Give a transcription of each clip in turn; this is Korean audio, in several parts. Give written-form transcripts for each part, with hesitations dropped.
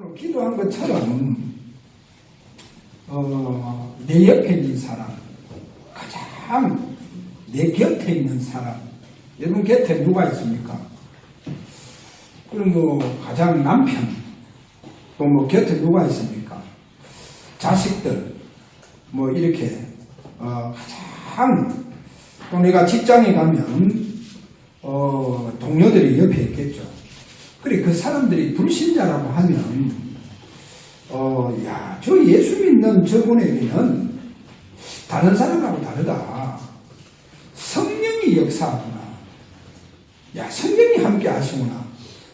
오늘 기도한 것처럼 내 옆에 있는 사람, 가장 내 곁에 있는 사람, 여러분 곁에 누가 있습니까? 그럼 가장 남편, 또 곁에 누가 있습니까? 자식들, 이렇게 가장, 또 내가 직장에 가면 동료들이 옆에 있겠죠. 그래 그 사람들이 불신자라고 하면 저 예수 믿는 저분에게는 다른 사람하고 다르다. 성령이 역사하구나. 성령이 함께 하시구나.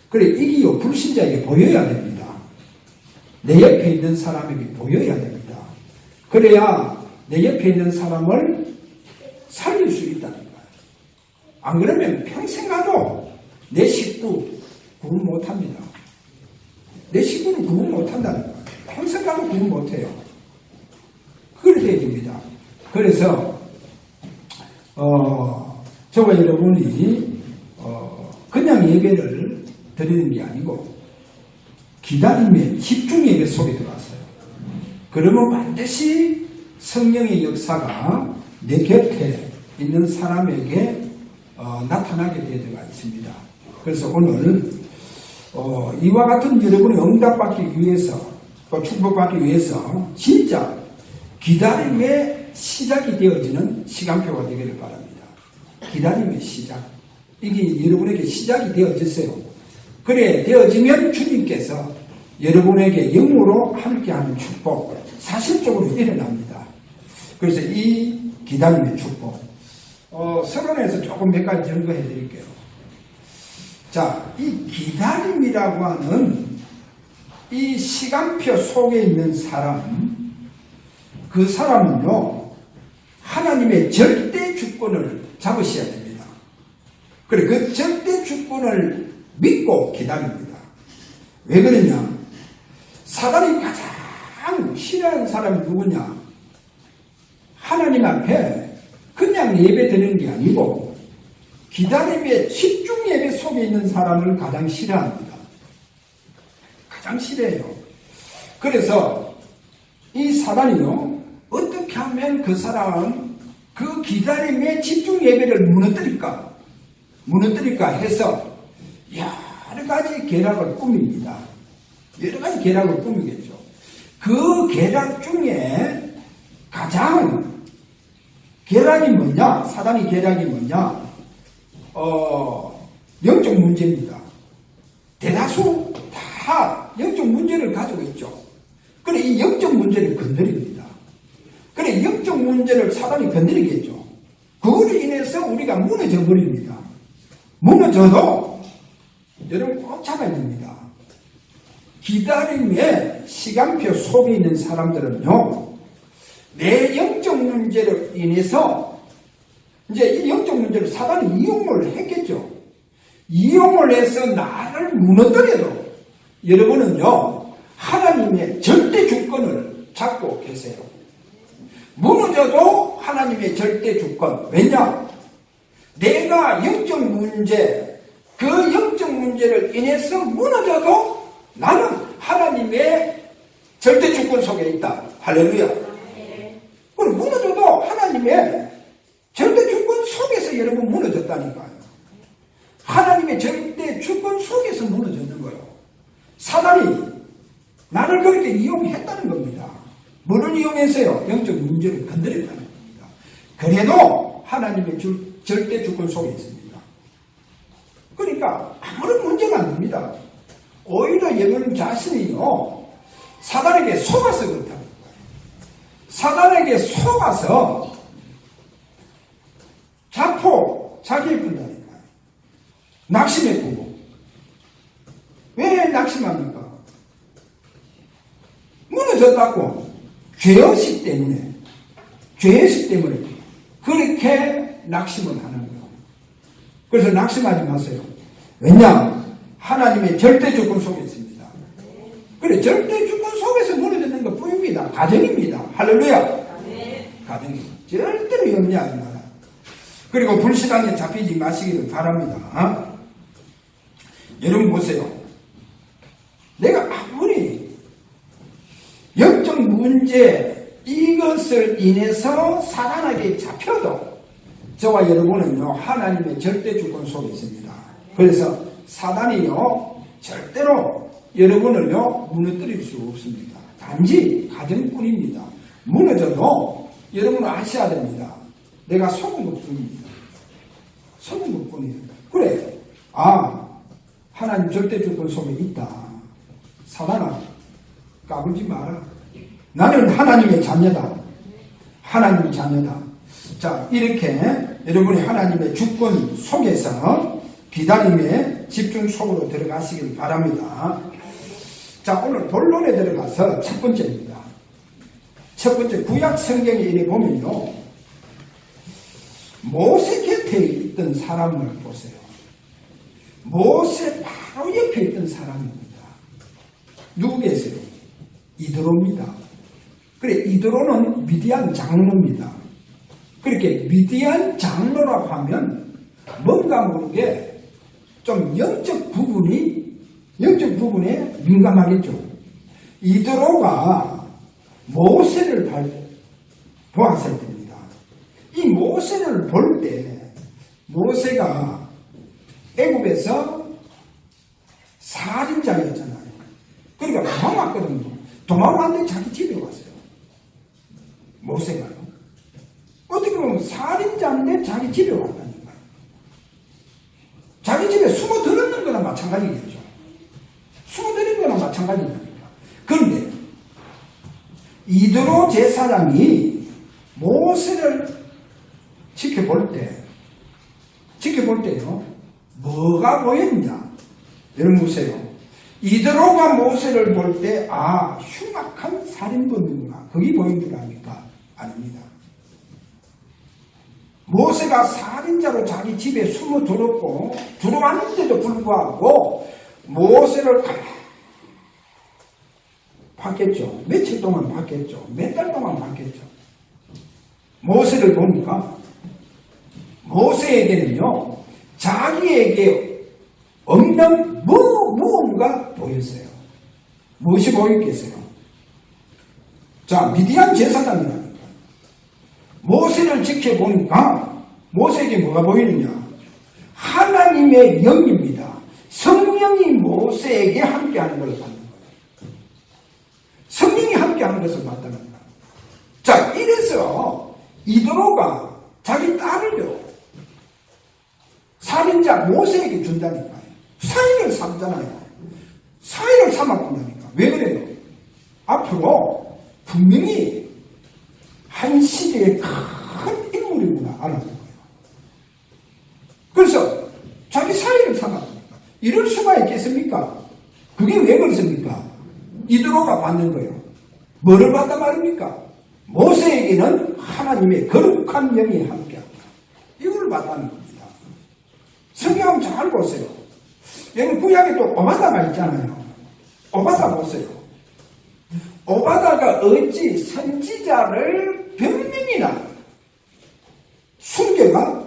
그래 이게 불신자에게 보여야 됩니다. 내 옆에 있는 사람에게 보여야 됩니다. 그래야 내 옆에 있는 사람을 살릴 수 있다는 거예요. 안 그러면 평생 가도 내 식구 구분 못합니다. 내 식구는 구분 못한다는 거예요. 평생 가도 구분 못해요. 그렇게 됩니다. 그래서 저와 여러분이 그냥 예배를 드리는 게 아니고 기다림의 집중 예배 속에 들어왔어요. 그러면 반드시 성령의 역사가 내 곁에 있는 사람에게 나타나게 되어가 있습니다. 그래서 오늘 이와 같은 여러분의 응답받기 위해서 또 축복받기 위해서 진짜 기다림의 시작이 되어지는 시간표가 되기를 바랍니다. 기다림의 시작. 이게 여러분에게 시작이 되어졌어요. 그래 되어지면 주님께서 여러분에게 영으로 함께하는 축복 사실적으로 일어납니다. 그래서 이 기다림의 축복 서론에서 조금 몇 가지 점검해 드릴게요. 자, 이 기다림이라고 하는 이 시간표 속에 있는 사람, 그 사람은요 하나님의 절대 주권을 잡으셔야 됩니다. 그래 그 절대 주권을 믿고 기다립니다. 왜 그러냐? 사단이 가장 싫어하는 사람이 누구냐? 하나님 앞에 그냥 예배 드리는 게 아니고 기다림의 집중 예배 속에 있는 사람을 가장 싫어합니다. 가장 싫어해요. 그래서 이 사단이요 어떻게 하면 그 사람 그 기다림의 집중 예배를 무너뜨릴까 해서 여러 가지 계략을 꾸밉니다. 여러 가지 계략을 꾸미겠죠. 그 계략 중에 가장 계략이 뭐냐? 사단의 계략이 뭐냐? 영적 문제입니다. 대다수 다 영적 문제를 가지고 있죠. 그래 이 영적 문제를 건드립니다. 그래 영적 문제를 사단이 건드리겠죠. 그걸로 인해서 우리가 무너져 버립니다. 무너져도 여러분 꼭 잡아야 됩니다. 기다림의 시간표 속에 있는 사람들은요 내 영적 문제로 인해서 이제 이 영적 문제를 사단이 이용을 했겠죠. 이용을 해서 나를 무너뜨려도 여러분은요 하나님의 절대 주권을 잡고 계세요. 무너져도 하나님의 절대 주권. 왜냐? 내가 영적 문제, 그 영적 문제를 인해서 무너져도 나는 하나님의 절대 주권 속에 있다. 할렐루야. 그럼 무너져도 하나님의 절대 주권 속에서 여러분 무너졌다니까요. 하나님의 절대 주권 속에서 무너졌는 거예요. 사단이 나를 그렇게 이용했다는 겁니다. 뭐를 이용해서요? 영적 문제를 건드렸다는 겁니다. 그래도 하나님의 절대 주권 속에 있습니다. 그러니까 아무런 문제가 안 됩니다. 오히려 여러분 자신이요 사단에게 속아서 그렇다는 거예요. 사단에게 속아서 자기를 푼다니까요. 낙심해 꾸고. 왜 낙심합니까? 무너졌다고. 죄의식 때문에 그렇게 낙심을 하는 거예요. 그래서 낙심하지 마세요. 왜냐? 하나님의 절대 주권 속에 있습니다. 그래 절대 주권 속에서 무너지는 것 뿐입니다. 가정입니다. 할렐루야. 가정입니다. 절대로 염려하지 마라. 그리고 불신앙에 잡히지 마시기를 바랍니다. 여러분 보세요. 내가 아무리 문제, 이것을 인해서 사단에게 잡혀도 저와 여러분은요, 하나님의 절대 주권 속에 있습니다. 그래서 사단이요, 절대로 여러분을요, 무너뜨릴 수 없습니다. 단지 가정뿐입니다. 무너져도 여러분은 아셔야 됩니다. 내가 속은 것뿐입니다. 속은 것뿐이에요. 그래, 하나님 절대 주권 속에 있다. 사단아, 까불지 마라. 나는 하나님의 자녀다. 하나님의 자녀다. 자, 이렇게 여러분이 하나님의 주권 속에서 기다림에 집중 속으로 들어가시길 바랍니다. 자, 오늘 본론에 들어가서 첫 번째입니다. 첫 번째, 구약 성경에 이래 보면요, 모세 곁에 있던 사람을 보세요. 모세 바로 옆에 있던 사람입니다. 누구 계세요? 이드로입니다. 그래, 이드로는 미디안 장로입니다. 그렇게 미디안 장로라고 하면 뭔가 모르게 좀 영적 부분에 민감하겠죠. 이드로가 모세를 보았을 때입니다. 이 모세를 볼 때 모세가 애굽에서 살인자였잖아요. 그러니까 도망왔거든요. 도망왔는데 자기 집에 왔어요. 모세가요. 어떻게 보면 살인자인데 자기 집에 왔다니까요. 자기 집에 숨어들었는 거나 마찬가지겠죠. 숨어들은 거나 마찬가지니까. 그런데 이드로 제사장이 모세를 지켜볼 때요, 뭐가 보였냐? 여러분 보세요. 이드로가 모세를 볼 때, 흉악한 살인범이구나. 그게 보인 줄 아닙니까? 아닙니다. 모세가 살인자로 자기 집에 숨어들었고, 들어왔는데도 불구하고, 모세를 봤겠죠. 며칠 동안 봤겠죠. 몇 달 동안 봤겠죠. 모세를 보니까, 모세에게는요, 자기에게 없는 무언가 보였어요. 무엇이 보였겠어요? 자, 미디안 제사장이라니까. 모세를 지켜보니까 모세에게 뭐가 보이느냐? 하나님의 영입니다. 성령이 모세에게 함께하는 것을 봤는 거예요. 성령이 함께하는 것을 봤다는 거예요. 자, 이래서 이드로가 자기 딸을요, 살인자 모세에게 준다니까요. 사인을 삼잖아요. 사인을 삼아본다니까. 왜 그래요? 앞으로 분명히 한 시대의 큰 인물이구나 알아본 거예요. 그래서 자기 사인을 삼아보니까 이럴 수가 있겠습니까? 그게 왜 그렇습니까? 이드로가 받는 거예요. 뭐를 받단 말입니까? 모세에게는 하나님의 거룩한 영이 함께합니다. 이걸 받다는 겁니다. 성경 한번 잘 보세요. 여러분 구약에 또 오바다가 있잖아요. 오바다 보세요. 오바다가 어찌 선지자를 병명이나 숨겨가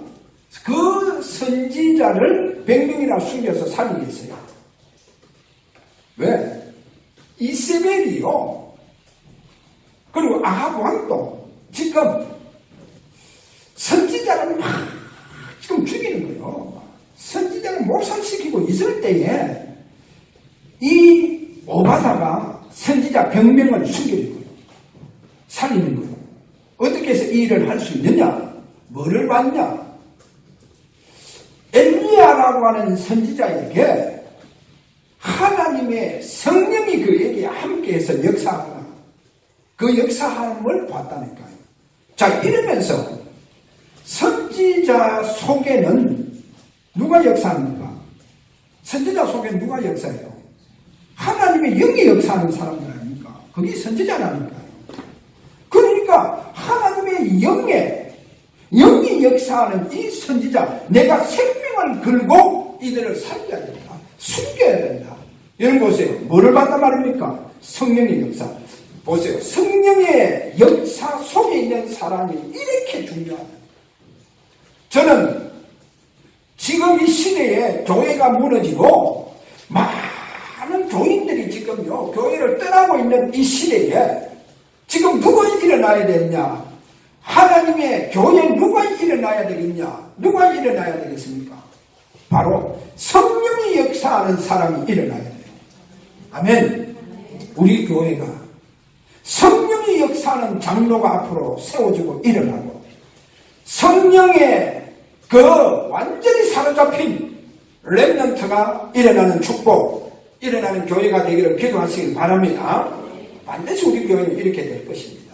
그 선지자를 병명이나 숨겨서 살리겠어요. 왜? 이세벨이요. 그리고 아합 왕도 지금 선지자를 막 지금 죽이는 거예요. 선지자를 몰살시키고 있을 때에 이 오바다가 선지자 병명을 숨기는 거예요. 살리는 거예요. 어떻게 해서 이 일을 할 수 있느냐? 뭐를 받냐? 엘리야라고 하는 선지자에게 하나님의 성령이 그에게 함께해서 역사하구나. 그 역사함을 봤다니까요. 자, 이러면서 선지자 속에는 누가 역사합니까? 선지자 속에는 누가 역사해요? 하나님의 영이 역사하는 사람들 아닙니까? 그게 선지자라니까요. 그러니까 하나님의 영이 역사하는 이 선지자, 내가 생명을 걸고 이들을 살려야 된다. 숨겨야 된다. 여러분 보세요. 뭐를 받단 말입니까? 성령의 역사. 보세요. 성령의 역사 속에 있는 사람이 이렇게 중요하다. 저는 지금 이 시대에 교회가 무너지고 많은 교인들이 지금요 교회를 떠나고 있는 이 시대에 지금 지금 누가 일어나야 되느냐? 하나님의 교회에 누가 일어나야 되겠냐? 누가 일어나야 되겠습니까? 바로 성령이 역사하는 사람이 일어나야 돼요. 아멘. 우리 교회가 성령이 역사하는 장로가 앞으로 세워지고 일어나고, 성령의 그 완전히 사로잡힌 렘넌트가 일어나는 축복, 일어나는 교회가 되기를 기도하시길 바랍니다. 반드시 우리 교회는 이렇게 될 것입니다.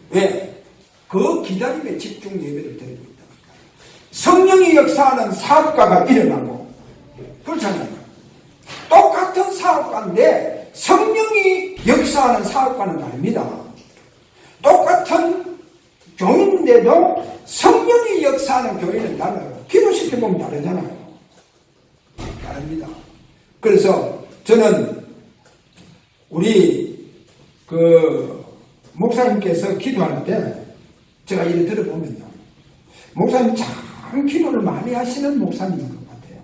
왜? 그 기다림에 집중 예배를 드리고 있다니까요. 성령이 역사하는 사업가가 일어나고, 그렇잖아요. 똑같은 사업가인데 성령이 역사하는 사업가는 다릅니다. 똑같은 교인인데도 성령이 역사하는 교회는 달라요. 기도시켜보면 다르잖아요. 다릅니다. 그래서 저는 우리 목사님께서 기도할 때 제가 이를 들어보면요, 목사님 참 기도를 많이 하시는 목사님인 것 같아요.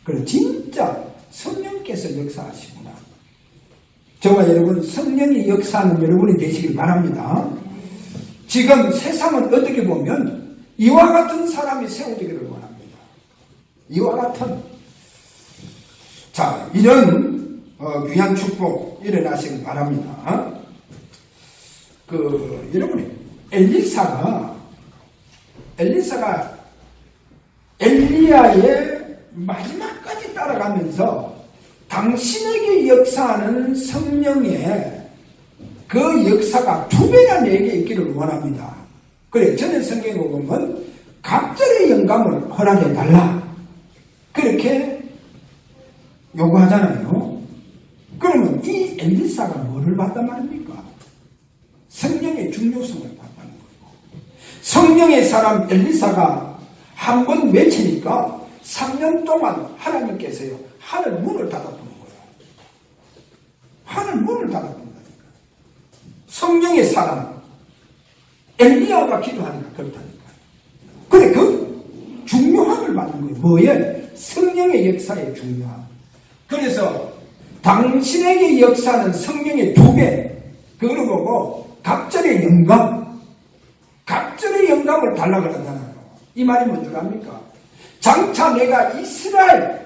그래, 진짜 성령께서 역사하시구나. 저와 여러분, 성령이 역사하는 여러분이 되시길 바랍니다. 지금 세상은 어떻게 보면 이와 같은 사람이 세워지기를 원합니다. 이와 같은, 자, 이런 귀한 축복 일어나시길 바랍니다. 여러분이 엘리사가 엘리야의 마지막까지 따라가면서 당신에게 역사하는 성령의 그 역사가 2배나 내게 있기를 원합니다. 그래, 저는 성경에 보면 갑절의 영감을 허락해달라, 그렇게 요구하잖아요. 그러면 이 엘리사가 뭐를 봤단 말입니까? 성령의 중요성을 봤다는 거예요. 성령의 사람 엘리사가 한 번 외치니까 3년 동안 하나님께서요, 하늘 문을 닫아보는 거예요. 하늘 문을 닫아본다니까. 성령의 사람 엘리야가 기도하니까 그렇다니까. 그래, 그 중요함을 받는 거예요. 뭐에? 성령의 역사의 중요함. 그래서 당신에게 역사는 성령의 2배, 그걸 보고 갑절의 영감, 갑절의 영감을 달라 그러잖아요. 이 말이 뭔 줄 압니까? 장차 내가 이스라엘,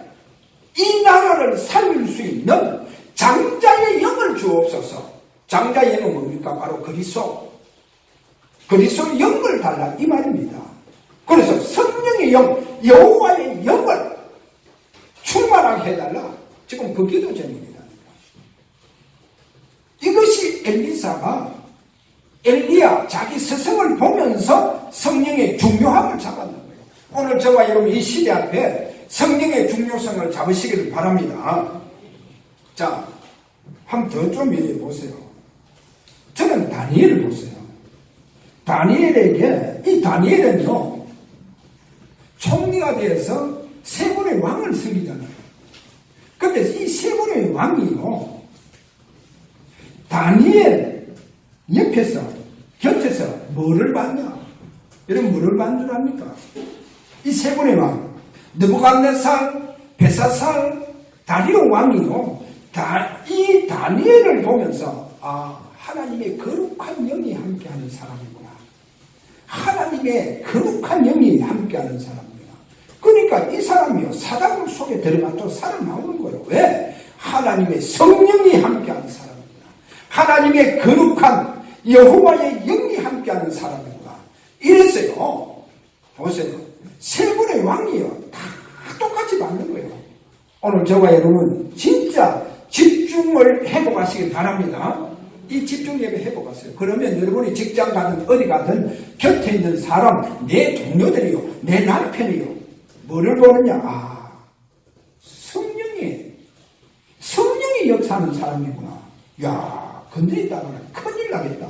이 나라를 살릴 수 있는 장자의 영을 주옵소서. 장자의 영은 뭡니까? 바로 그리스도. 그리스도의 영을 달라, 이 말입니다. 그래서 성령의 영, 여호와의 영을 충만하게 해달라. 지금 그 기도 제목이다. 이것이 엘리야 자기 스승을 보면서 성령의 중요함을 잡았는 거예요. 오늘 저와 여러분 이 시대 앞에 성령의 중요성을 잡으시기를 바랍니다. 자, 한 번 더 좀 얘기해 보세요. 저는 다니엘을 보세요. 다니엘에게, 이 다니엘은요, 총리가 되어서 3분의 왕을 섬기잖아요. 근데 이 3분의 왕이요, 다니엘 옆에서, 곁에서 뭐를 봤냐? 여러분, 뭐를 봤는 줄 압니까? 이 3분의 왕, 느부갓네살, 벨사살, 다리오 왕이요, 이 다니엘을 보면서, 하나님의 거룩한 영이 함께하는 사람이구나. 하나님의 거룩한 영이 함께하는 사람이구나. 그러니까 이 사람이요, 사자굴 속에 들어가도 살아나오는 거예요. 왜? 하나님의 성령이 함께하는 사람이구나. 하나님의 거룩한 여호와의 영이 함께하는 사람이구나. 이래서요, 보세요. 3분의 왕이요, 다 똑같이 받는 거예요. 오늘 저와 여러분 진짜 집중을 회복하시길 바랍니다. 이 집중 예배 회복하세요. 그러면 여러분이 직장 가든 어디 가든 곁에 있는 사람, 내 동료들이요, 내 남편이요, 뭐를 보느냐? 성령이 역사하는 사람이구나. 야, 건드리다가 큰일 나겠다.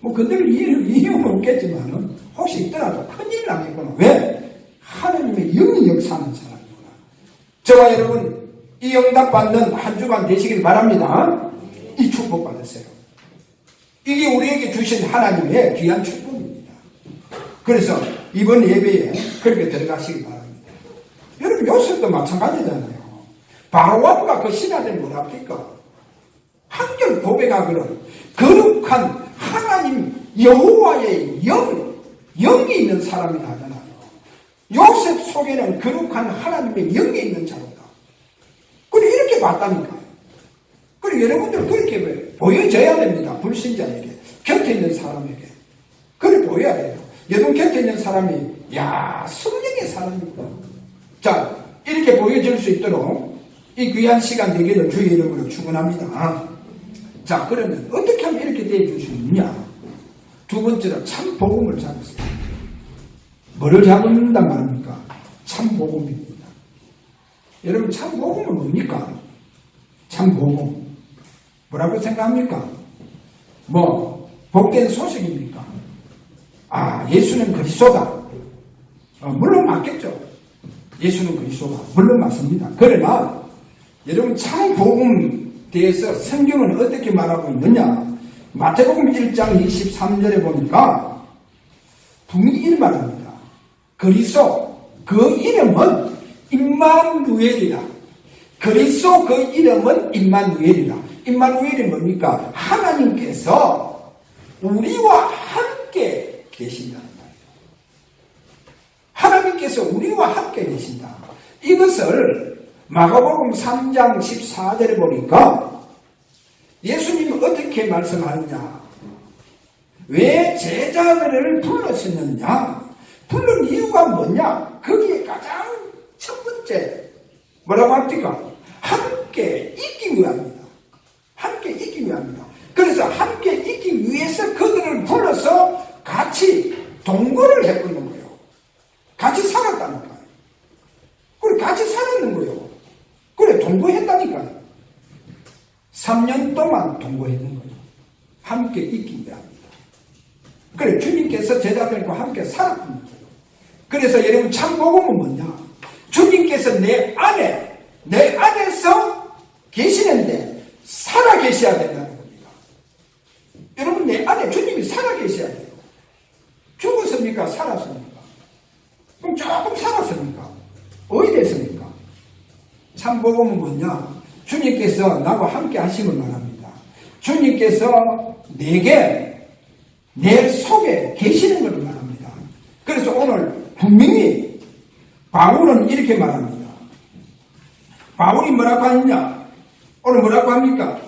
뭐 건드릴 이유는 없겠지만은 혹시 있더라도 큰일 나겠구나. 왜? 하나님의 영이 역사하는 사람이구나. 저와 여러분 이 응답 받는 한 주간 되시길 바랍니다. 이 축복 받으세요. 이게 우리에게 주신 하나님의 귀한 축복입니다. 그래서 이번 예배에 그렇게 들어가시기 바랍니다. 여러분 요셉도 마찬가지잖아요. 바로왕과 그 신하들 뭐랍니까? 한결 고백하기를 거룩한 하나님 여호와의 영이 있는 사람이다 하잖아요. 요셉 속에는 거룩한 하나님의 영이 있는 자로다. 그리고 이렇게 봤다니까요. 그리고 여러분들 그렇게 보여져야 됩니다. 불신자에게, 곁에 있는 사람에게. 그렇게 보여야 돼요. 여러분 곁에 있는 사람이 성령의 사람이구나. 자, 이렇게 보여질 수 있도록 이 귀한 시간 되기를 주의 이름으로 축원합니다. 자, 그러면 어떻게 하면 이렇게 되어줄 수 있냐? 두 번째로 참 복음을 잡으세요. 뭐를 잡는단 말입니까? 참 복음입니다. 여러분 참 복음은 뭡니까? 참 복음 뭐라고 생각합니까? 복된 소식입니까? 예수는 그리스도다. 물론 맞겠죠. 예수는 그리스도다. 물론 맞습니다. 그러나 여러분 참 복음 대해서 성경은 어떻게 말하고 있느냐? 마태복음 1장 23절에 보니까 분명히 이렇게 말합니다. 그리스도 그 이름은 임마누엘이라. 그리스도 그 이름은 임마누엘이라. 임마누엘이 뭡니까? 하나님께서 우리와 함께 계신다는 말이에요. 하나님께서 우리와 함께 계신다. 이것을 마가복음 3장 14절에 보니까 예수님은 어떻게 말씀하느냐? 왜 제자들을 불렀었느냐? 부른 이유가 뭐냐? 거기에 가장 첫 번째 뭐라고 합니까? 함께 있기 위함입니다. 함께 있기 위함입니다. 그래서 함께 있기 위해서 그들을 불러서 같이 동거를 해보는 거예요. 같이 살았다니까요. 그래 같이 살았는 거예요. 그래 동거했다니까요. 3년 동안 동거했는 거예요. 함께 있기 위함입니다. 그래 주님께서 제자들과 함께 살았던 거예요. 그래서 여러분 참복음은 뭐냐? 주님께서 내 안에서 계시는데 살아 계셔야 된다는 겁니다. 여러분 내 안에 주님이 살아 계셔야 돼요. 죽었습니까? 살았습니까? 그럼 조금 살았습니까? 어디 됐습니까? 참복음은 뭐냐? 주님께서 나와 함께 하심을 말합니다. 주님께서 내 속에 계시는 것을 말합니다. 그래서 오늘 분명히 바울은 이렇게 말합니다. 바울이 뭐라고 하느냐? 오늘 뭐라고 합니까?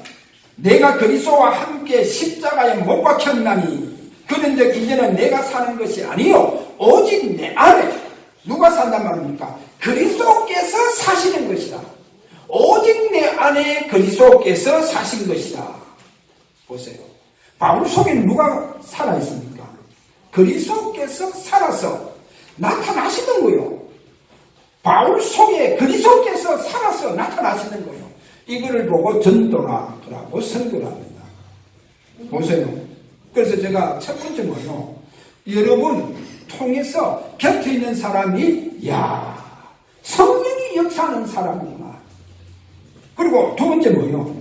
내가 그리스도와 함께 십자가에 못 박혔나니 그런즉 이제는 내가 사는 것이 아니요 오직 내 안에 누가 산단 말입니까? 그리스도께서 사시는 것이다. 오직 내 안에 그리스도께서 사신 것이다. 보세요. 바울 속에는 누가 살아있습니까? 그리스도께서 살아서 나타나시는 거예요. 바울 속에 그리스도께서 살아서 나타나시는 거예요. 이거를 보고 전도라고 선교를 합니다. 보세요. 그래서 제가 첫 번째 뭐요? 여러분 통해서 곁에 있는 사람이 성령이 역사하는 사람이구나. 그리고 두 번째 뭐요?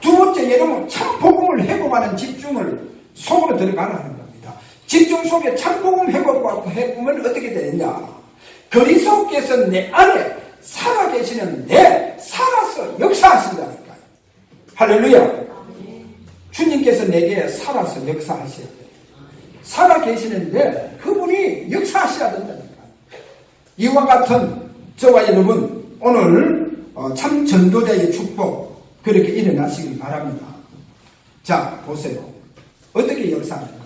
두 번째 여러분 참복음을 회복하는 집중을 속으로 들어가라는 겁니다. 집중 속에 참복음 회복하면 어떻게 되느냐? 그리스도께서 내 안에 살아계시는데 살아서 역사하신다니까요. 할렐루야. 주님께서 내게 살아서 역사하셔야 돼요. 살아계시는데 그분이 역사하셔야 된다니까요. 이와 같은 저와 여러분 오늘 참 전도자의 축복 그렇게 일어나시길 바랍니다. 자 보세요. 어떻게 역사합니까?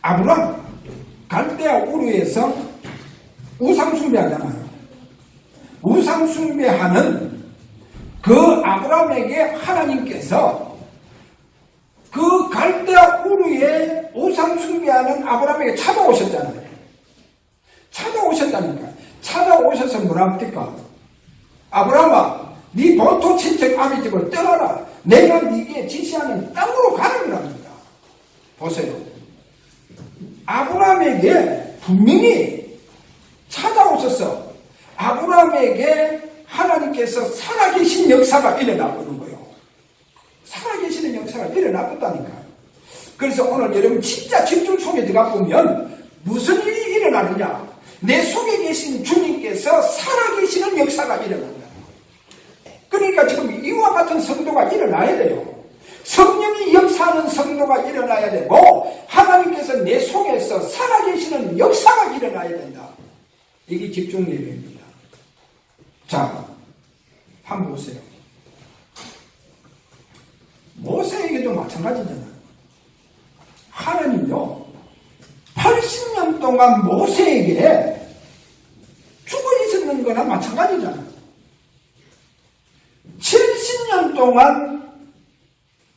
아브람 갈대아 우르에서 우상숭배하잖아요. 우상숭배하는 그 아브람에게 하나님께서 그 갈대아 우르에 우상숭배하는 아브람에게 찾아오셨잖아요. 찾아오셨다니까. 찾아오셔서 뭐라 합니까? 아브람아, 네 본토 친척 아비 집을 떠나라. 내가 네게 지시하는 땅으로 가는 거랍니다. 보세요. 아브람에게 분명히 찾아오셔서 아브람에게 하나님께서 살아계신 역사가 일어나보는 거예요. 살아계시는 역사가 일어나봤다니까요. 그래서 오늘 여러분 진짜 집중 속에 들어가 보면 무슨 일이 일어나느냐? 내 속에 계신 주님께서 살아계시는 역사가 일어난다. 그러니까 지금 이와 같은 성도가 일어나야 돼요. 성령이 역사하는 성도가 일어나야 되고 하나님께서 내 속에서 살아계시는 역사가 일어나야 된다. 이게 집중 예배입니다. 자, 한번 보세요. 모세에게도 마찬가지잖아요. 하나님요 80년 동안 모세에게 죽어 있었는 거나 마찬가지잖아요. 70년 동안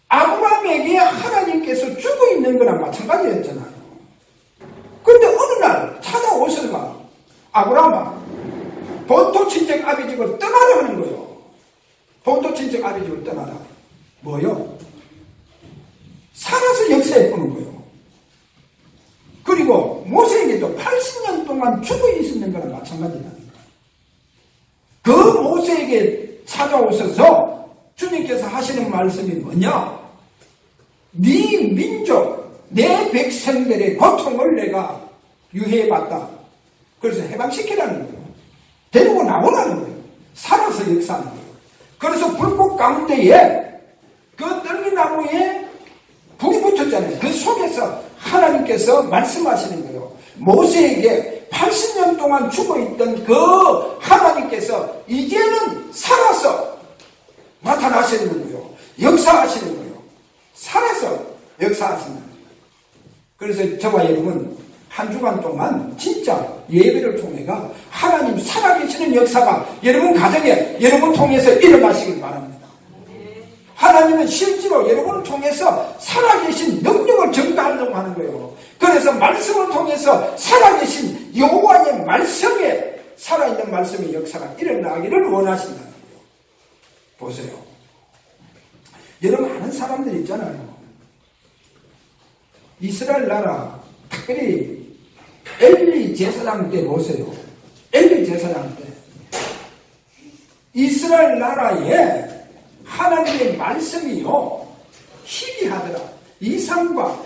아브라함에게 하나님께서 죽어 있는 거나 마찬가지였잖아요. 근데 어느 날 찾아오셔서 아브라함아 본토 친척 아비 집을 떠나라 하는 거예요. 본토 친척 아비 집을 떠나라. 뭐요? 살아서 역사해 보는 거예요. 그리고 모세에게도 80년 동안 죽어 있었는 거랑 마찬가지라니까. 그 모세에게 찾아오셔서 주님께서 하시는 말씀이 뭐냐? 네 민족, 내 백성들의 고통을 내가 유해해봤다. 그래서 해방시키라는 거예요. 데리고 나오라는 거예요. 살아서 역사하는 거예요. 그래서 불꽃 가운데에 그 떨기나무에 불이 붙었잖아요. 그 속에서 하나님께서 말씀하시는 거예요. 모세에게 80년 동안 죽어있던 그 하나님께서 이제는 살아서 나타나시는 거예요. 역사하시는 거예요. 살아서 역사하시는 거예요. 그래서 저와 여러분 한 주간 동안 진짜 예배를 통해가 하나님 살아계시는 역사가 여러분 가정에 여러분 통해서 일어나시길 바랍니다. 하나님은 실제로 여러분을 통해서 살아계신 능력을 증가하려고 하는 거예요. 그래서 말씀을 통해서 살아계신 여호와의 말씀에 살아있는 말씀의 역사가 일어나기를 원하신다는 거예요. 보세요. 여러분 아는 사람들 있잖아요. 이스라엘 나라 특별히 엘리 제사장 때 보세요. 엘리 제사장 때 이스라엘 나라에 하나님의 말씀이요 희귀하더라. 이상과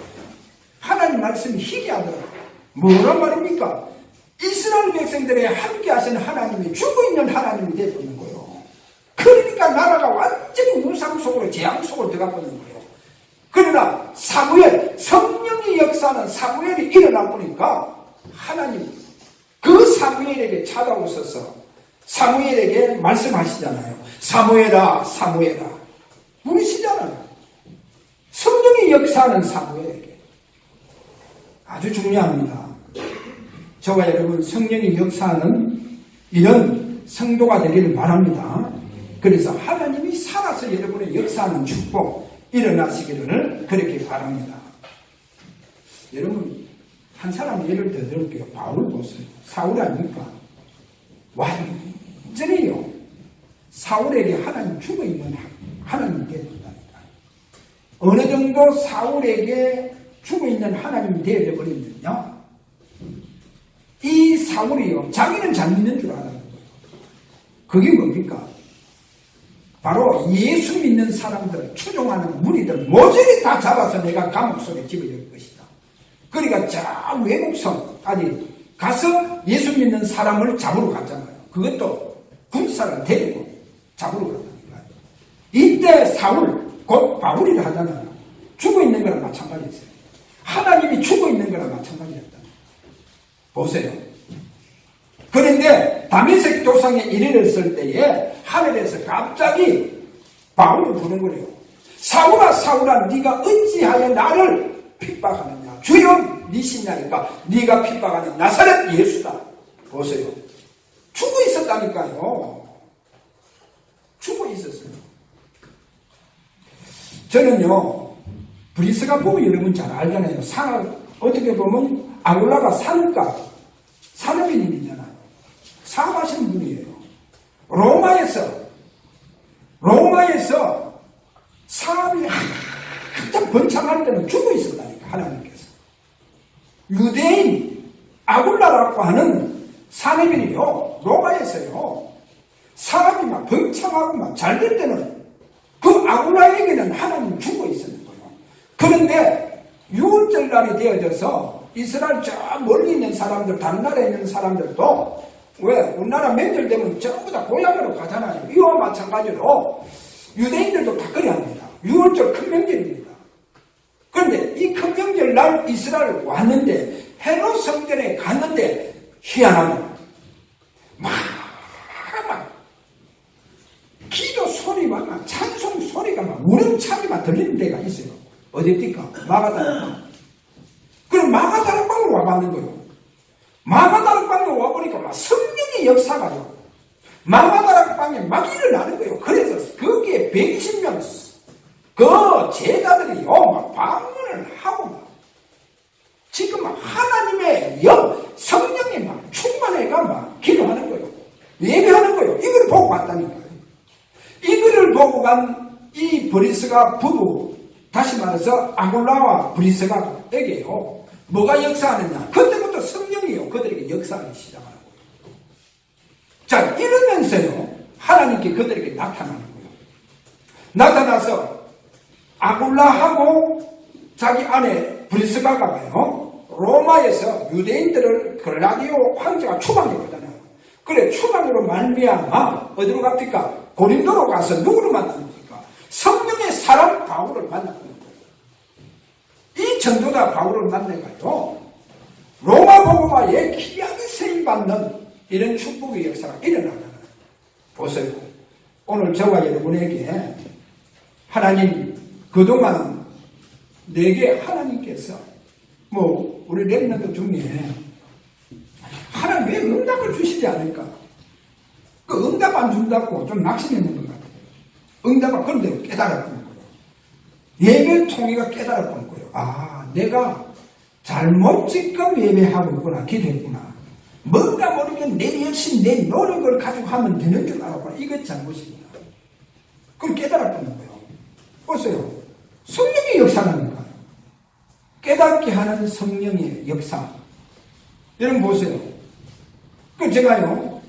하나님 말씀이 희귀하더라. 뭐란 말입니까? 이스라엘 백성들의 함께 하신 하나님이 죽어있는 하나님이 되어버리는 거예요. 그러니까 나라가 완전히 우상 속으로 재앙 속으로 들어가버리는 거예요. 그러나 사무엘, 성령이 역사하는 사무엘이 일어나 보니까 하나님 그 사무엘에게 찾아오셔서 사무엘에게 말씀하시잖아요. 사무엘아 사무엘아 부르시잖아요. 성령이 역사하는 사무엘에게. 아주 중요합니다. 저와 여러분 성령이 역사하는 이런 성도가 되기를 바랍니다. 그래서 하나님이 살아서 여러분의 역사하는 축복 일어나시기를 그렇게 바랍니다. 여러분 한 사람 예를 들어 드릴게요. 바울 보세요. 사울 아닙니까? 완전히요 사울에게 하나님 죽어있는 하나님이 되어버린다니까. 어느 정도 사울에게 죽어있는 하나님이 되어버리면요 이 사울이요 자기는 잘 믿는 줄 알았는 거예요. 그게 뭡니까? 바로 예수 믿는 사람들 추종하는 무리들 모조리 다 잡아서 내가 감옥 속에 집어넣을 것이다. 그러니까 저 외국성까지 가서 예수 믿는 사람을 잡으러 갔잖아요. 그것도 군사를 데리고 잡으러 갔다니까요. 이때 사울 곧 바울이라 하잖아요. 죽어있는 거랑 마찬가지였어요. 하나님이 죽어있는 거랑 마찬가지였다. 보세요. 그런데 다메섹 도상에 이르렀을 때에 하늘에서 갑자기 바울을 부른 거래요. 사울아 사울아 네가 어찌하여 나를 핍박하느냐. 주여 네 신냐니까 네가 핍박하는 나사렛 예수다. 보세요. 죽어 있었다니까요. 죽어 있었어요. 저는요 브리스가 보면 여러분 잘 알잖아요. 어떻게 보면 아굴라가 산업가 산업인이잖아요. 사업하시는 분이에요. 로마에서 사업이 한참 번창할 때는 죽어 있었다니까 하나님께서. 유대인 아굴라라고 하는 산업인이요 로마에서요 사업이 막 번창하고 막 잘 될 때는 그 아굴라에게는 하나님 죽어 있었는 거예요. 그런데 유월절날이 되어져서 이스라엘 저 멀리 있는 사람들 다른 나라에 있는 사람들도 왜? 우리나라 명절 되면 전부 다 고향으로 가잖아요. 이와 마찬가지로 유대인들도 다 그래야 합니다. 6월절 큰 명절입니다. 그런데 이 큰 명절 날 이스라엘 왔는데 헤롯 성전에 갔는데 희한하다. 막 기도 소리와 막 찬송 소리가 막 우렁차게만 들리는 데가 있어요. 어디입니까? 마가다락방. 그럼 마가다락방으로 와봤는 거예요. 마가다락방으로 와보니까 막 성령의 역사가요. 마가다락방에 막 일어나는 거예요. 그래서 거기에 120명 그 제자들이요 막 방문을 하고 막 지금 막 하나님의 성령이 막 충만해가 막 기도하는 거예요. 예배하는 거예요. 이걸 보고 왔다니까요. 이거를 보고 간 이 브리스가 부부, 다시 말해서 아굴라와 브리스가에게요 뭐가 역사하느냐? 그때부터 성령이요 그들에게 역사하기 시작하는 거예요. 자, 이러면서요 하나님께 그들에게 나타나는 거예요. 나타나서 아굴라하고 자기 아내 브리스가가요 로마에서 유대인들을 글라디오 황제가 추방했거든요. 그래 추방으로 말미암아 어디로 갑니까? 고린도로 가서 누구를 만납니까? 성령의 사람 바울을 만났거든요. 이 전도자 바울을 만나가지고 로마 복음화에 귀하게 세임받는 이런 축복의 역사가 일어나는 거예요. 보세요. 오늘 저와 여러분에게 하나님 그동안 내게 하나님께서 뭐 우리 렘넌트 중에 하나님 왜 응답을 주시지 않을까? 그 응답 안 준다고 좀 낙심했는 것 같아요. 응답을 그런 대로 깨달았던 거예요. 예배 통해가 깨달았던 거예요. 아, 내가 잘못 지금 예배하고 있구나, 기도했구나. 뭔가 모르게 내 열심, 내 노력을 가지고 하면 되는 줄 알았구나. 이것 잘못이구나. 그걸 깨달았던 거예요. 보세요. 성령의 역사라니까. 깨닫게 하는 성령의 역사. 여러분 보세요. 그 제가요,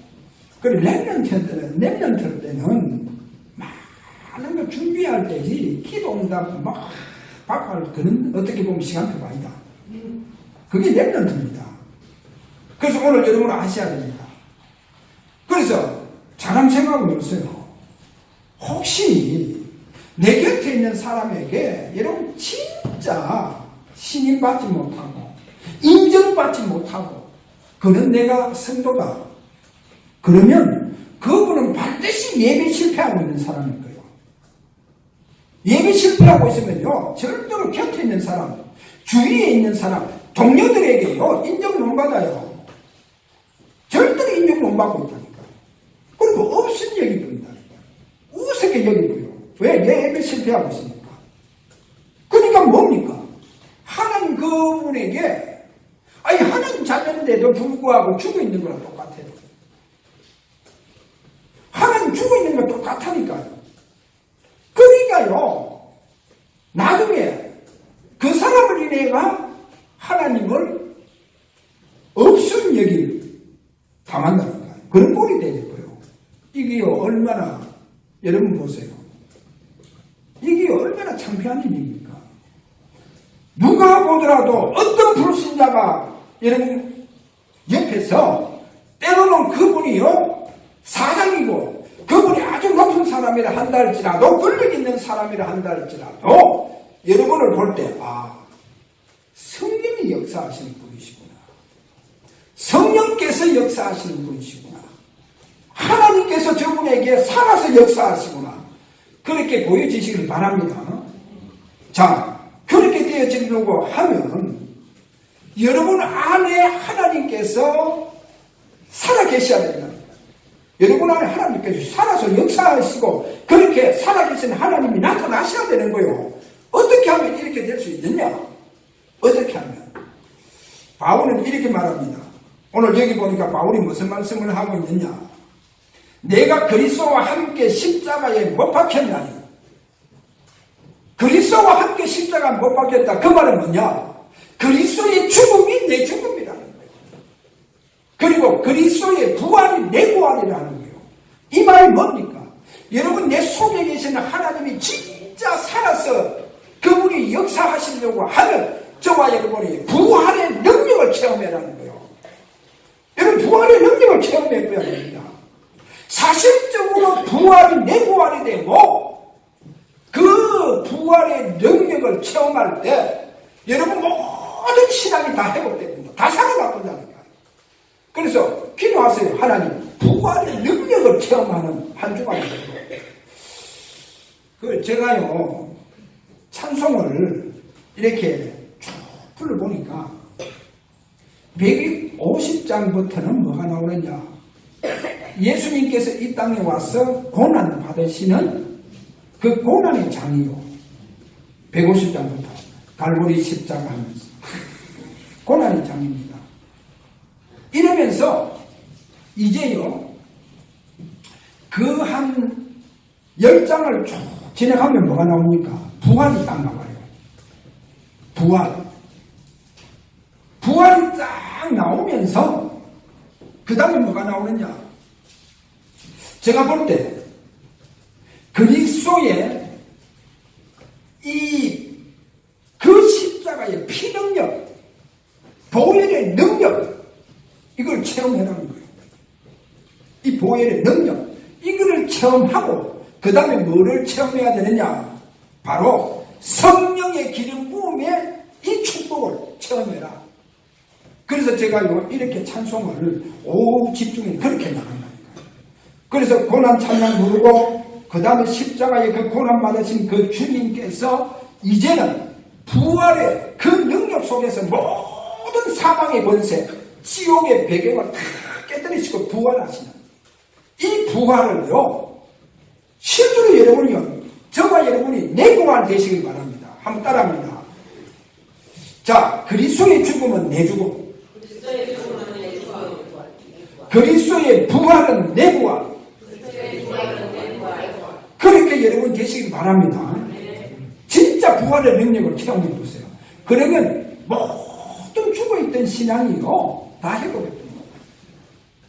그 렘넌트 때는 많은 걸 준비할 때지, 기도 온다고 막 박할 그는 어떻게 보면 시간표가 아니다. 그게 렘넌트입니다. 그래서 오늘 여러분 아셔야 됩니다. 그래서 사람 생각을 해보세요. 혹시 내 곁에 있는 사람에게 여러분 진짜 신임받지 못하고 인정받지 못하고 그런 내가 성도가 그러면 그분은 반드시 예배 실패하고 있는 사람일 거예요. 예배 실패하고 있으면요 절대로 곁에 있는 사람, 주위에 있는 사람, 동료들에게요 인정 못 받아요. 절대로 인정 못 받고 있다니까. 그리고 없은 얘기 본다니까. 우습게 여기고요. 왜? 예배 실패하고 있으니까. 그러니까 뭡니까? 하나님 그분에게 아니 하나님 자녀인데도 불구하고 죽어 있는 거랑 똑같아요. 하나님 죽어 있는 건 똑같으니까요. 그러니까요 나중에 그 사람을 인해가 하나님을 없음 여길 당한다니까요. 그런 꼴이 되겠고요. 이게요 얼마나 여러분 보세요. 이게 얼마나 창피한 일입니까? 누가 보더라도 어떤 불신자가 여러분 옆에서 때로는 그분이요 사장이고 그분이 아주 높은 사람이라 한다 할지라도 권력 있는 사람이라 한다 할지라도 여러분을 볼 때 아 성령이 역사하시는 분이시구나. 성령께서 역사하시는 분이시구나. 하나님께서 저분에게 살아서 역사하시구나. 그렇게 보여지시길 바랍니다. 자, 그렇게 되어지려고 하면 여러분 안에 하나님께서 살아계셔야 된다. 여러분 안에 하나님께서 살아서 역사하시고 그렇게 살아계신 하나님이 나타나셔야 되는 거예요. 어떻게 하면 이렇게 될 수 있느냐? 어떻게 하면? 바울은 이렇게 말합니다. 오늘 여기 보니까 바울이 무슨 말씀을 하고 있느냐? 내가 그리스도와 함께 십자가에 못 박혔나니 그리스도와 함께 십자가에 못 박혔다. 그 말은 뭐냐? 그리스도의 죽음이 내 죽음이라는 거예요. 그리고 그리스도의 부활이 내 부활이라는 거예요. 이 말이 뭡니까? 여러분 내 속에 계시는 하나님이 진짜 살아서 그분이 역사하시려고 하면 저와 여러분이 부활의 능력을 체험해라는 거예요. 여러분 부활의 능력을 체험해봐야 됩니다. 사실적으로 부활이 내 부활이 되고 그 부활의 능력을 체험할 때 여러분 모든 신앙이 다 회복됩니다. 다 살아나본다는 거예요. 그래서 기도하세요. 하나님 부활의 능력을 체험하는 한 주간이 되고 제가요 찬송을 이렇게 쭉 불러보니까 150장부터는 뭐가 나오느냐, 예수님께서 이 땅에 와서 고난 받으시는 그 고난의 장이요. 150장부터 갈보리 십자가 하면서 고난의 장입니다. 이러면서 이제요 그 한 10장을 쭉 진행하면 뭐가 나옵니까? 부활이 딱 나와요. 부활이 딱 나오면서 그 다음에 뭐가 나오느냐, 제가 볼 때 그리스도의 그 십자가의 피 능력, 보혈의 능력, 이걸 체험해라는 거예요. 이 보혈의 능력, 이거를 체험하고 그 다음에 뭐를 체험해야 되느냐, 바로 성령의 기름 부음의 이 축복을 체험해라. 그래서 제가요 이렇게 찬송을 오후 집중해 그렇게 나간다니까요. 그래서 고난 찬양 부르고 그 다음에 십자가에 그 고난 받으신 그 주님께서 이제는 부활의 그 능력 속에서 모든 사망의 권세, 지옥의 배경을 다 깨뜨리시고 부활하시는 이 부활을요 실제로 여러분이요 저와 여러분이 내 부활 되시길 바랍니다. 한번 따라합니다. 자, 그리스도의 죽음은 내 죽음, 그리스도의 부활은 내 부활. 그렇게 여러분 되시길 바랍니다. 진짜 부활의 능력을 체험해 보세요. 그러면 모든 죽어있던 신앙이요 다 회복됩니다.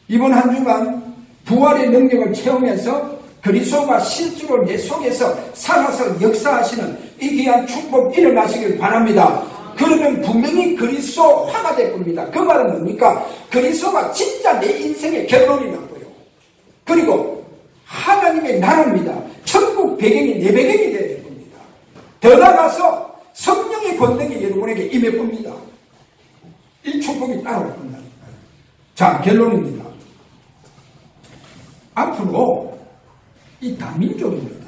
이번 한 주간 부활의 능력을 체험해서 그리스도가 실제로 내 속에서 살아서 역사하시는 이 귀한 축복 일어나시길 바랍니다. 그러면 분명히 그리스도화가 될 겁니다. 그 말은 뭡니까? 그리스도가 진짜 내 인생의 결론이 나고요. 그리고 하나님의 나라입니다. 천국 배경이 내 배경이 되어야 될 겁니다. 더 나아가서 성령의 권능이 여러분에게 임할 겁니다. 이 축복이 따라올 겁니다. 자, 결론입니다. 앞으로 이 다민족입니다.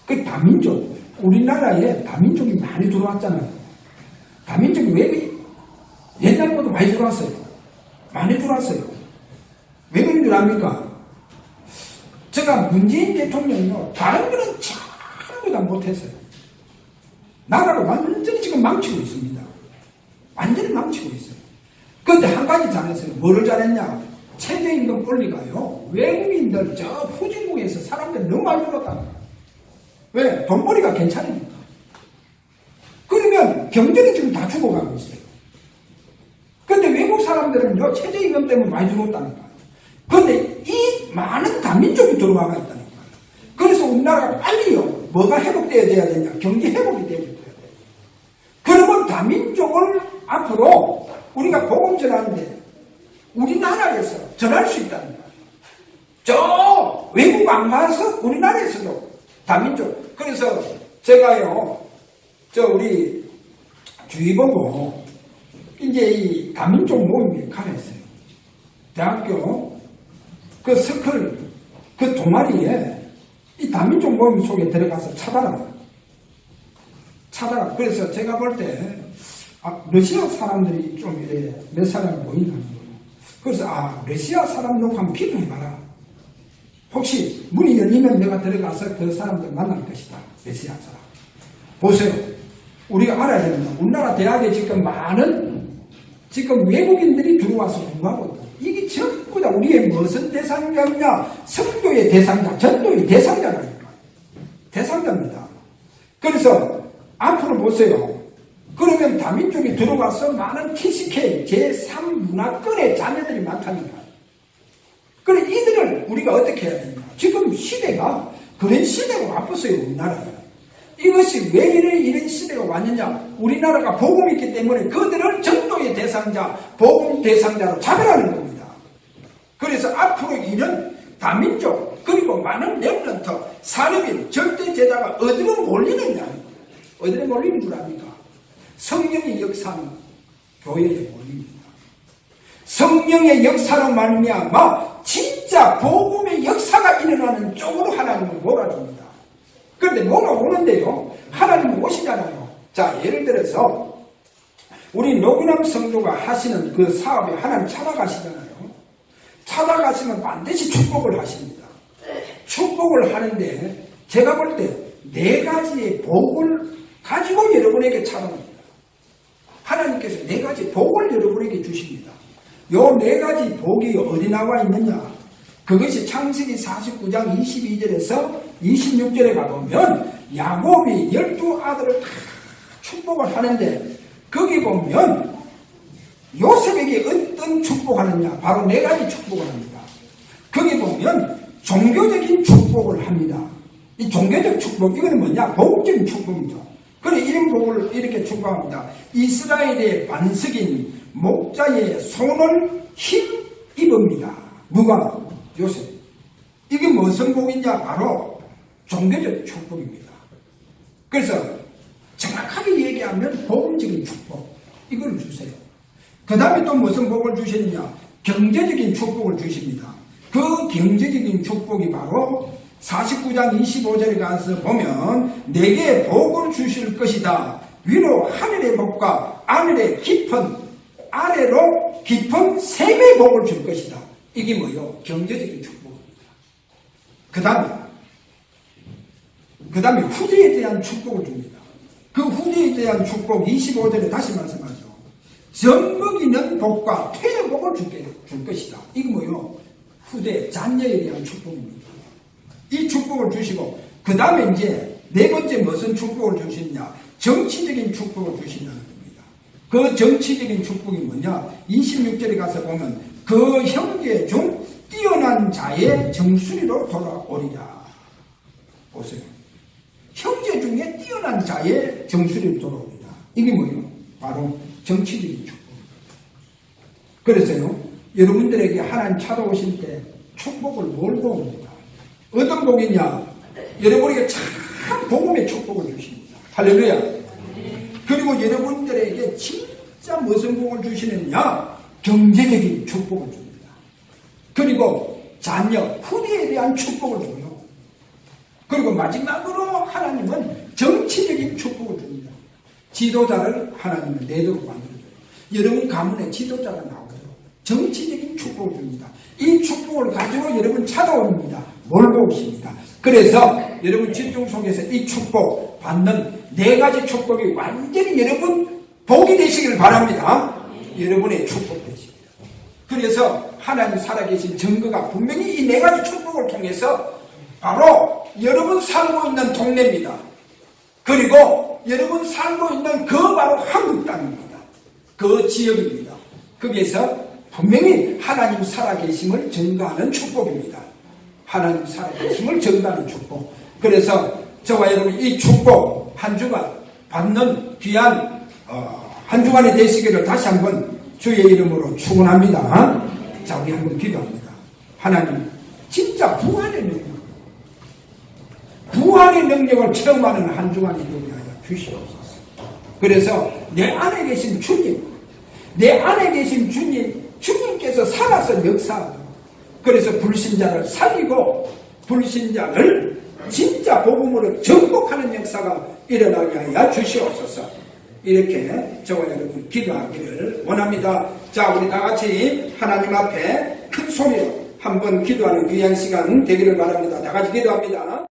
그 다민족, 우리나라에 다민족이 많이 들어왔잖아요. 다민족이 왜 옛날보다 많이 들어왔어요. 많이 들어왔어요. 왜 그런 줄 압니까? 제가 문재인 대통령이요 다른 거는 전부 다 못했어요. 나라를 완전히 지금 망치고 있습니다. 완전히 망치고 있어요. 그런데 한 가지 잘했어요. 뭐를 잘했냐? 최저임금 올리가요 외국인들 저 후진국에서 사람들 너무 많이 들었다는 거예요. 왜? 돈벌이가 괜찮으니까. 그러면 경제는 지금 다 죽어가고 있어요. 그런데 외국 사람들은요 최저임금 때문에 많이 들어왔다는 거예요. 그런데 이 많은 다민족이 들어와가 있다는 거예요. 그래서 우리나라가 빨리요 뭐가 회복되어야 되냐, 경제 회복이 되어야 돼요. 그러면 다민족을 앞으로 우리가 복음 전하는데 우리나라에서 전할 수 있다는 거예요. 저 외국 안 가서 우리나라에서도 다민족. 그래서 제가요 우리 주위 보고 이제 이 다민족 모임에 가했어요. 대학교 그 서클 그 동아리에 이 다민족 모임 속에 들어가서 찾아라. 그래서 제가 볼 때 러시아 사람들이 좀 이래 몇 사람 모인다는 거예요. 그래서 러시아 사람 놓고 한번 기도해봐라. 혹시 문이 열리면 내가 들어가서 그 사람들 만날 것이다. 러시아 사람. 보세요. 우리가 알아야 됩니다. 우리나라 대학에 지금 많은 지금 외국인들이 들어와서 공부하고 있다. 이게 전부 다 우리의 무슨 대상자냐? 성도의 대상자, 전도의 대상자라니까. 대상자입니다. 그래서 앞으로 보세요. 그러면 다민족이 들어와서 많은 TCK 제3문화권의 자녀들이 많다니까. 그래 이들을 우리가 어떻게 해야 되냐? 지금 시대가 그런 시대가 와봤어요. 우리나라에. 이것이 왜 이런 시대가 왔느냐? 우리나라가 복음이 있기 때문에 그들을 전도의 대상자, 복음 대상자로 잡으라는 겁니다. 그래서 앞으로 이런 다민족 그리고 많은 렘넌트 산업인 절대 제자가 어디로 몰리느냐? 어디로 몰리는 줄 압니까? 성령의 역사는 교회에 몰립니다. 성령의 역사로 말미암아 진짜 복음의 역사가 일어나는 쪽으로 하나님을 몰아줍니다. 그런데 몰아오는데요, 하나님은 오시잖아요. 자, 예를 들어서 우리 노기남 성도가 하시는 그 사업에 하나님 찾아가시잖아요. 찾아가시면 반드시 축복을 하십니다. 축복을 하는데 제가 볼 때 4가지의 복을 가지고 여러분에게 찾아옵니다. 하나님께서 4가지 복을 여러분에게 주십니다. 요 4가지 복이 어디 나와 있느냐? 그것이 창세기 49장 22절에서 26절에 가보면 야곱이 12아들을 다 축복을 하는데 거기 보면 요셉에게 어떤 축복하느냐? 바로 4가지 축복을 합니다. 거기 보면 종교적인 축복을 합니다. 이 종교적 축복, 이거는 뭐냐? 복적인 축복이죠. 그래, 이런 복을 이렇게 축복합니다. 이스라엘의 반석인 목자의 손을 힘입습니다. 누가? 요셉. 이게 무슨 복이냐? 바로 종교적 축복입니다. 그래서 정확하게 얘기하면 복음적인 축복, 이걸 주세요. 그 다음에 또 무슨 복을 주시느냐? 경제적인 축복을 주십니다. 그 경제적인 축복이 바로 49장 25절에 가서 보면 내게 복을 주실 것이다. 위로 하늘의 복과 아래로 깊은 샘의 복을 줄 것이다. 이게 뭐요? 경제적인 축복입니다. 그 다음에 후대에 대한 축복을 줍니다. 그 후대에 대한 축복 25절에 다시 말씀하죠. 젖먹이는 복과 퇴의 복을 줄 것이다. 이거 뭐요? 후대 자녀에 대한 축복입니다. 이 축복을 주시고 그 다음에 이제 4번째 무슨 축복을 주시느냐? 정치적인 축복을 주신다는 겁니다. 그 정치적인 축복이 뭐냐? 26절에 가서 보면 그 형제 중 뛰어난 자의 정수리로 돌아오리라. 보세요. 형제 중에 뛰어난 자의 정수리로 돌아오리라. 이게 뭐예요? 바로 정치적인 축복. 그래서요, 여러분들에게 하나님 찾아오실 때 축복을 몰고 옵니다. 어떤 복이냐? 여러분에게 참 복음의 축복을 주십니다. 할렐루야. 그리고 여러분들에게 진짜 무슨 복을 주시느냐? 경제적인 축복을 줍니다. 그리고 자녀, 후대에 대한 축복을 줘요. 그리고 마지막으로 하나님은 정치적인 축복을 줍니다. 지도자를 하나님은 내도록 만들어줘요. 여러분 가문에 지도자가 나오도록 정치적인 축복을 줍니다. 이 축복을 가지고 여러분 찾아옵니다. 몰고 오십니다. 그래서 여러분 집중 속에서 이 축복 받는 4가지 축복이 완전히 여러분 복이 되시길 바랍니다. 여러분의 축복 되시길. 그래서 하나님 살아계신 증거가 분명히 이 4가지 축복을 통해서 바로 여러분 살고 있는 동네입니다. 그리고 여러분 살고 있는 그 바로 한국 땅입니다. 그 지역입니다. 거기에서 분명히 하나님 살아계심을 증거하는 축복입니다. 하나님 살아계심을 증거하는 축복. 그래서 저와 여러분 이 축복 한 주간 받는 귀한 한 주간이 되시기를 다시 한번 주의 이름으로 축원합니다. 자, 우리 한번 기도합니다. 하나님 진짜 부활의 능력을 체험하는 한 주간이 되게 하여 주시옵소서. 그래서 내 안에 계신 주님, 주님께서 살아서 역사하고, 그래서 불신자를 살리고 불신자를 진짜 복음으로 정복하는 역사가 일어나게 하여 주시옵소서. 이렇게 저와 여러분 기도하기를 원합니다. 자, 우리 다 같이 하나님 앞에 큰 소리로 한번 기도하는 귀한 시간 되기를 바랍니다. 다 같이 기도합니다.